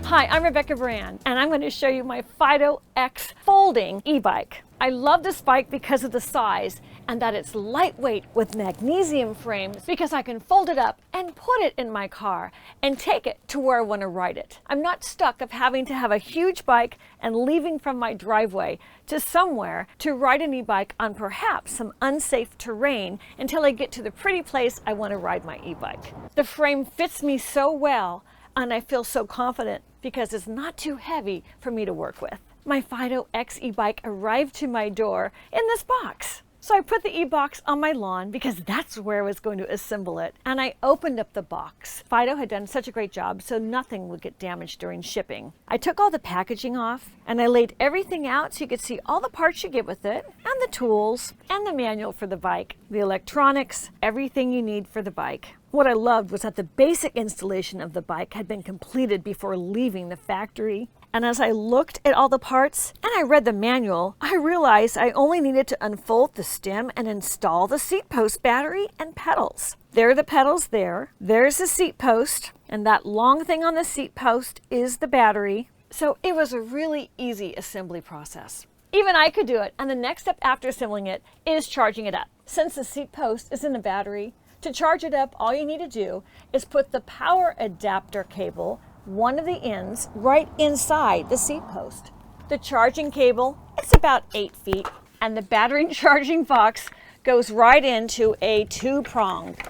Hi, I'm Rebecca Brand, and I'm going to show you my Fiido X folding e-bike. I love this bike because of the size and that it's lightweight with magnesium frames because I can fold it up and put it in my car and take it to where I want to ride it. I'm not stuck of having to have a huge bike and leaving from my driveway to somewhere to ride an e-bike on perhaps some unsafe terrain until I get to the pretty place I want to ride my e-bike. The frame fits me so well and I feel so confident because it's not too heavy for me to work with. My Fiido X e-bike arrived to my door in this box. So I put the e-box on my lawn because that's where I was going to assemble it. And I opened up the box. Fiido had done such a great job so nothing would get damaged during shipping. I took all the packaging off and I laid everything out so you could see all the parts you get with it and the tools and the manual for the bike, the electronics, everything you need for the bike. What I loved was that the basic installation of the bike had been completed before leaving the factory. And as I looked at all the parts and I read the manual, I realized I only needed to unfold the stem and install the seat post battery and pedals. There are the pedals there. There's the seat post, and that long thing on the seat post is the battery. So it was a really easy assembly process. Even I could do it, and the next step after assembling it is charging it up. Since the seat post is in the battery, to charge it up, all you need to do is put the power adapter cable, one of the ends, right inside the seat post. The charging cable, it's about 8 feet, and the battery charging box goes right into a 2-pronged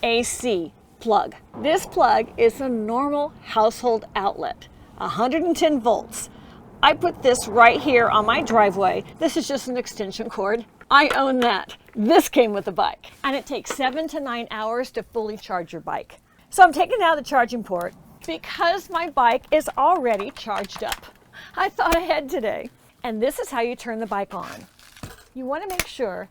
AC plug. This plug is a normal household outlet, 110 volts. I put this right here on my driveway. This is just an extension cord. I own that. This came with the bike. And it takes 7 to 9 hours to fully charge your bike. So I'm taking it out of the charging port because my bike is already charged up. I thought ahead today. And this is how you turn the bike on. You want to make sure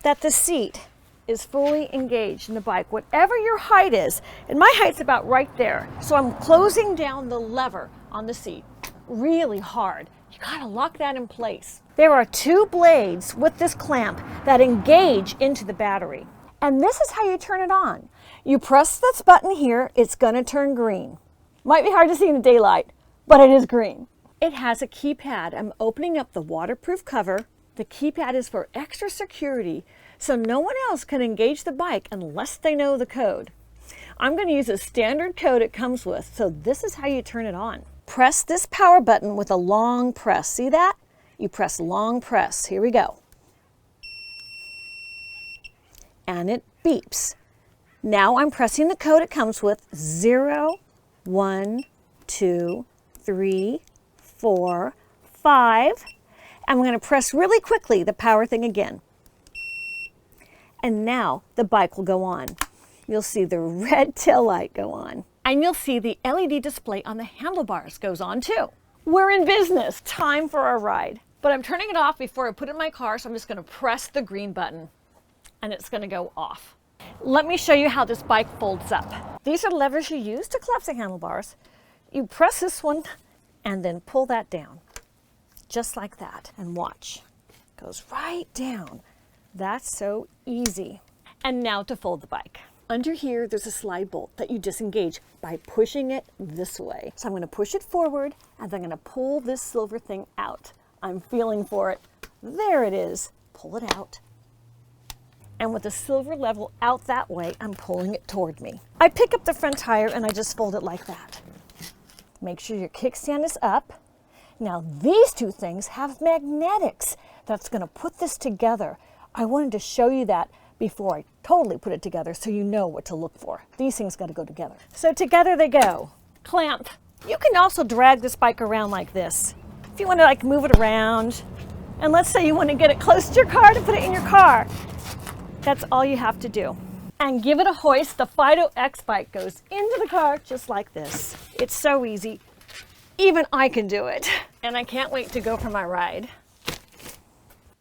that the seat is fully engaged in the bike, whatever your height is. And my height's about right there. So I'm closing down the lever on the seat really hard. You gotta lock that in place. There are 2 blades with this clamp that engage into the battery. And this is how you turn it on. You press this button here, it's gonna turn green. Might be hard to see in the daylight, but it is green. It has a keypad. I'm opening up the waterproof cover. The keypad is for extra security, so no one else can engage the bike unless they know the code. I'm gonna use a standard code it comes with, so this is how you turn it on. Press this power button with a long press. See that? You press long press. Here we go. And it beeps. Now I'm pressing the code it comes with, 0, 1, 2, 3, 4, 5. I'm going to press really quickly the power thing again. And now the bike will go on. You'll see the red tail light go on. And you'll see the LED display on the handlebars goes on too. We're in business. Time for a ride. But I'm turning it off before I put it in my car, so I'm just going to press the green button and it's going to go off. Let me show you how this bike folds up. These are levers you use to collapse the handlebars. You press this one and then pull that down. Just like that. And watch. It goes right down. That's so easy. And now to fold the bike. Under here, there's a slide bolt that you disengage by pushing it this way. So I'm going to push it forward and I'm going to pull this silver thing out. I'm feeling for it. There it is. Pull it out. And with the silver level out that way, I'm pulling it toward me. I pick up the front tire and I just fold it like that. Make sure your kickstand is up. Now these 2 things have magnetics that's going to put this together. I wanted to show you that before I totally put it together so you know what to look for. These things got to go together. So together they go. Clamp. You can also drag this bike around like this. If you want to move it around, and let's say you want to get it close to your car to put it in your car, that's all you have to do. And give it a hoist. The Fiido X bike goes into the car just like this. It's so easy. Even I can do it. And I can't wait to go for my ride.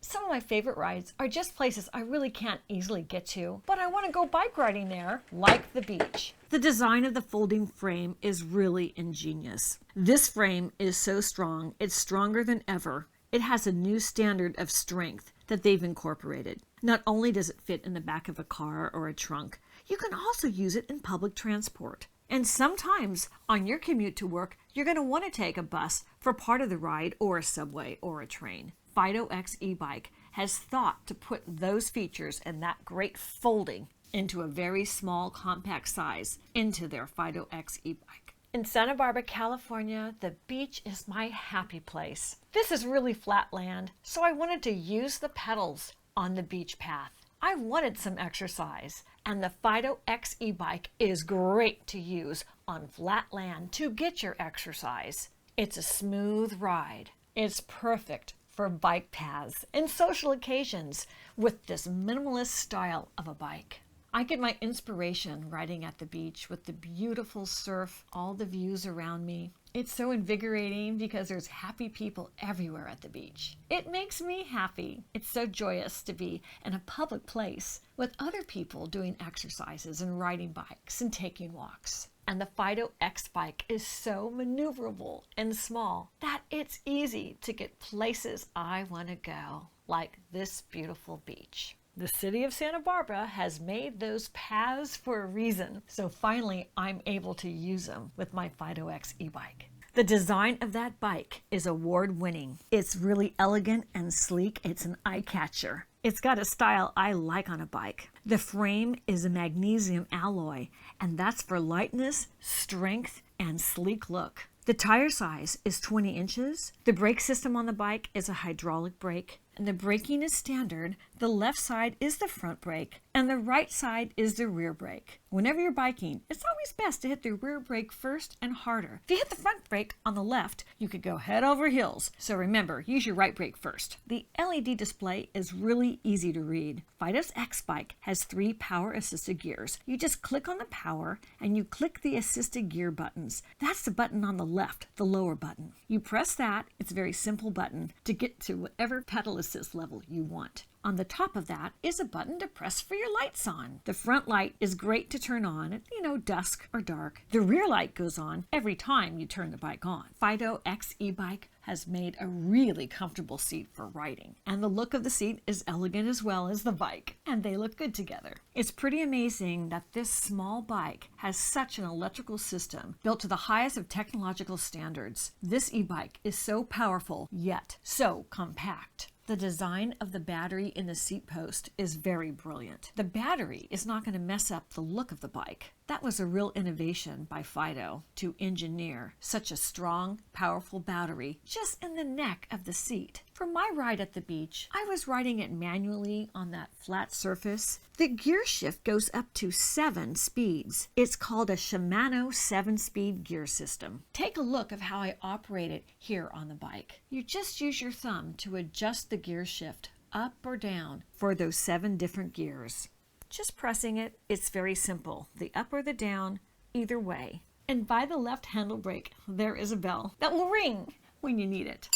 Some of my favorite rides are just places I really can't easily get to, but I want to go bike riding there, like the beach. The design of the folding frame is really ingenious. This frame is so strong, it's stronger than ever. It has a new standard of strength that they've incorporated. Not only does it fit in the back of a car or a trunk, you can also use it in public transport. And sometimes on your commute to work, you're going to want to take a bus for part of the ride, or a subway, or a train. Fiido X e-bike has thought to put those features and that great folding into a very small compact size into their Fiido X e-bike. In Santa Barbara, California, the beach is my happy place. This is really flat land, so I wanted to use the pedals on the beach path. I wanted some exercise, and the Fiido X e-bike is great to use on flat land to get your exercise. It's a smooth ride. It's perfect for bike paths and social occasions with this minimalist style of a bike. I get my inspiration riding at the beach with the beautiful surf, all the views around me. It's so invigorating because there's happy people everywhere at the beach. It makes me happy. It's so joyous to be in a public place with other people doing exercises and riding bikes and taking walks. And the Fiido X bike is so maneuverable and small that it's easy to get places I want to go, like this beautiful beach. The city of Santa Barbara has made those paths for a reason, so finally I'm able to use them with my Fiido X e-bike. The design of that bike is award-winning. It's really elegant and sleek. It's an eye-catcher. It's got a style I like on a bike. The frame is a magnesium alloy, and that's for lightness, strength, and sleek look. The tire size is 20 inches. The brake system on the bike is a hydraulic brake, and the braking is standard. The left side is the front brake, and the right side is the rear brake. Whenever you're biking, it's always best to hit the rear brake first and harder. If you hit the front brake on the left, you could go head over heels. So remember, use your right brake first. The LED display is really easy to read. Fiido's X bike has 3 power-assisted gears. You just click on the power, and you click the assisted gear buttons. That's the button on the left, the lower button. You press that, it's a very simple button, to get to whatever pedal assist level you want. On the top of that is a button to press for your lights on. The front light is great to turn on at, dusk or dark. The rear light goes on every time you turn the bike on. Fiido X e-bike has made a really comfortable seat for riding, and the look of the seat is elegant as well as the bike, and they look good together. It's pretty amazing that this small bike has such an electrical system built to the highest of technological standards. This e-bike is so powerful, yet so compact. The design of the battery in the seat post is very brilliant. The battery is not going to mess up the look of the bike. That was a real innovation by Fiido to engineer such a strong, powerful battery just in the neck of the seat. For my ride at the beach, I was riding it manually on that flat surface. The gear shift goes up to 7 speeds. It's called a Shimano 7-speed gear system. Take a look at how I operate it here on the bike. You just use your thumb to adjust the gear shift up or down for those 7 different gears. Just pressing it, it's very simple. The up or the down, either way. And by the left handle brake, there is a bell that will ring when you need it.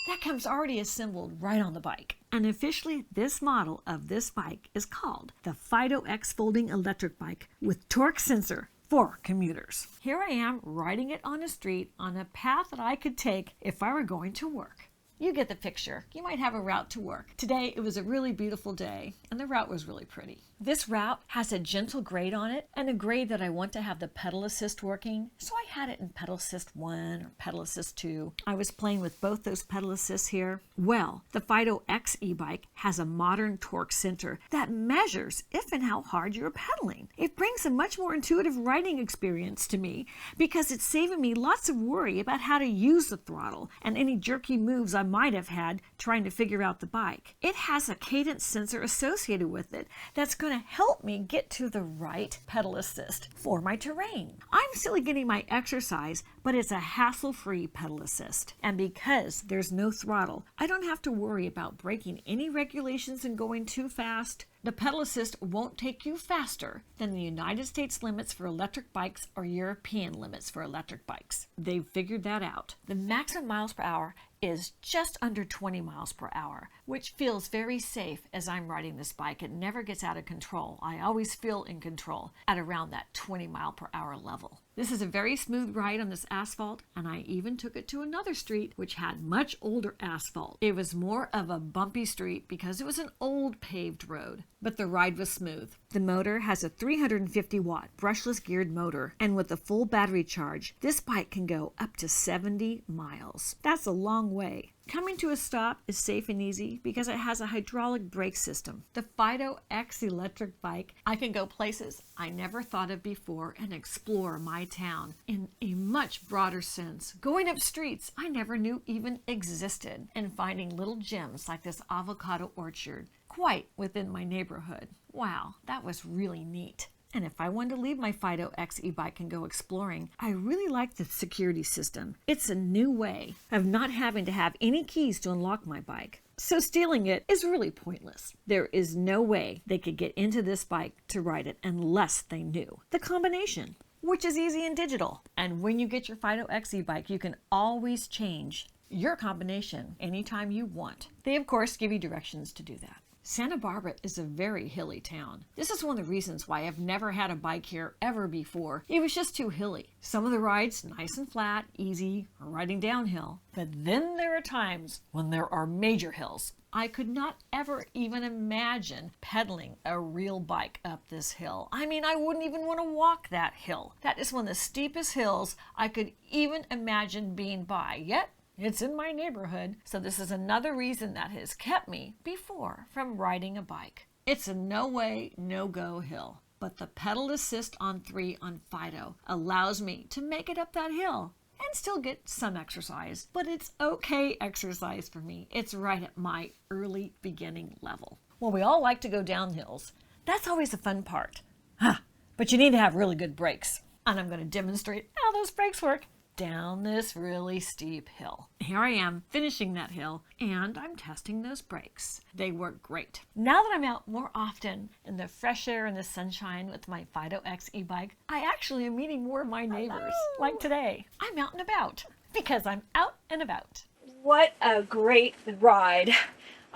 That comes already assembled right on the bike. And officially, this model of this bike is called the Fiido X Folding Electric Bike with torque sensor for commuters. Here I am riding it on a street on a path that I could take if I were going to work. You get the picture. You might have a route to work. Today, it was a really beautiful day, and the route was really pretty. This route has a gentle grade on it, and a grade that I want to have the pedal assist working, so I had it in pedal assist 1 or pedal assist 2. I was playing with both those pedal assists here. Well, the Fiido X e-bike has a modern torque sensor that measures if and how hard you're pedaling. It brings a much more intuitive riding experience to me because it's saving me lots of worry about how to use the throttle and any jerky moves I might have had trying to figure out the bike. It has a cadence sensor associated with it that's going to help me get to the right pedal assist for my terrain. I'm still getting my exercise, but it's a hassle-free pedal assist. And because there's no throttle, I don't have to worry about breaking any regulations and going too fast. The pedal assist won't take you faster than the United States limits for electric bikes or European limits for electric bikes. They've figured that out. The maximum miles per hour is just under 20 miles per hour, which feels very safe as I'm riding this bike. It never gets out of control. I always feel in control at around that 20 mile per hour level. This is a very smooth ride on this asphalt, and I even took it to another street which had much older asphalt. It was more of a bumpy street because it was an old paved road. but the ride was smooth. The motor has a 350-watt brushless geared motor, and with a full battery charge, this bike can go up to 70 miles. That's a long way. Coming to a stop is safe and easy because it has a hydraulic brake system. The Fiido X electric bike, I can go places I never thought of before and explore my town in a much broader sense, going up streets I never knew even existed, and finding little gems like this avocado orchard quite within my neighborhood. Wow, that was really neat. And if I wanted to leave my Fiido X e-bike and go exploring, I really like the security system. It's a new way of not having to have any keys to unlock my bike. So stealing it is really pointless. There is no way they could get into this bike to ride it unless they knew the combination, which is easy and digital. And when you get your Fiido X e-bike, you can always change your combination anytime you want. They, of course, give you directions to do that. Santa Barbara is a very hilly town. This is one of the reasons why I've never had a bike here ever before. It was just too hilly. Some of the rides nice and flat, easy, or riding downhill. But then there are times when there are major hills. I could not ever even imagine pedaling a real bike up this hill. I mean, I wouldn't even want to walk that hill. That is one of the steepest hills I could even imagine being by. Yet, it's in my neighborhood, so this is another reason that has kept me before from riding a bike. It's a no way, no go hill, but the pedal assist on 3 on Fiido allows me to make it up that hill and still get some exercise, but it's okay exercise for me. It's right at my early beginning level. Well, we all like to go down hills. That's always the fun part. But you need to have really good brakes, and I'm going to demonstrate how those brakes work down this really steep hill. Here I am finishing that hill, and I'm testing those brakes. They work great. Now that I'm out more often in the fresh air and the sunshine with my Fiido X e-bike, I actually am meeting more of my neighbors. Like today, I'm out and about because I'm out and about. What a great ride.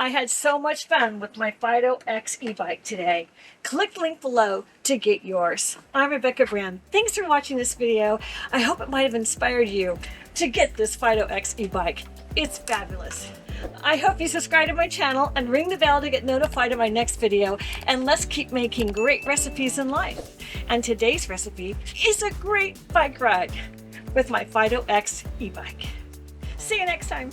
I had so much fun with my Fiido X e-bike today. Click link below to get yours. I'm Rebecca Brand. Thanks for watching this video. I hope it might have inspired you to get this Fiido X e-bike. It's fabulous. I hope you subscribe to my channel and ring the bell to get notified of my next video. And let's keep making great recipes in life. And today's recipe is a great bike ride with my Fiido X e-bike. See you next time.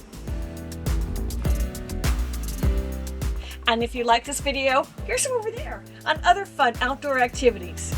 And if you like this video, here's some over there on other fun outdoor activities.